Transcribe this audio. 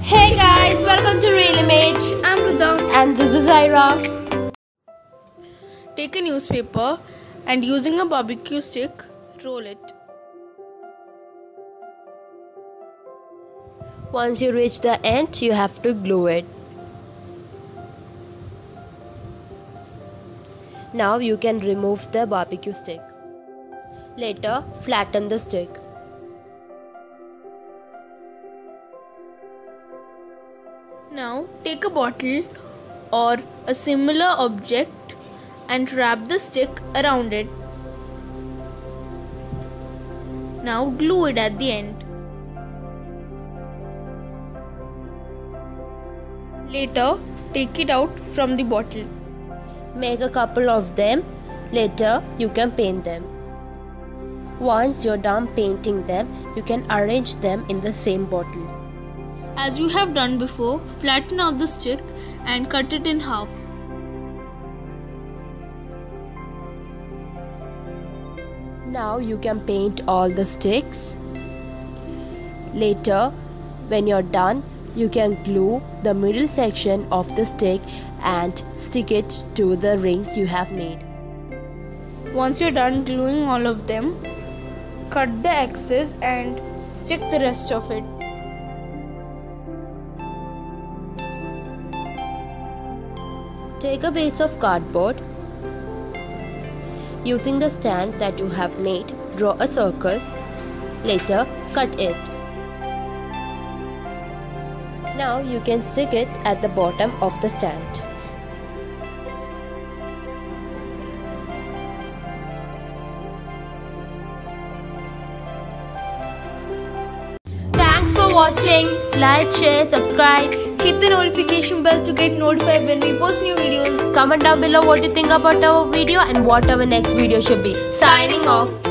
Hey guys, welcome to Real Image. I'm Rudam. And this is Ira. Take a newspaper and using a barbecue stick, roll it. Once you reach the end, you have to glue it. Now you can remove the barbecue stick. Later, flatten the stick. Now take a bottle or a similar object and wrap the stick around it. Now glue it at the end. Later, take it out from the bottle. Make a couple of them. Later, you can paint them. Once you're done painting them, you can arrange them in the same bottle. As you have done before, flatten out the stick and cut it in half. Now you can paint all the sticks. Later, when you're done, you can glue the middle section of the stick and stick it to the rings you have made. Once you're done gluing all of them, cut the excess and stick the rest of it. Take a piece of cardboard. Using the stand that you have made, draw a circle. Later, cut it. Now you can stick it at the bottom of the stand. Thanks for watching. Like, share, subscribe. Hit the notification bell to get notified when we post new videos. Comment down below what you think about our video and what our next video should be. Signing off.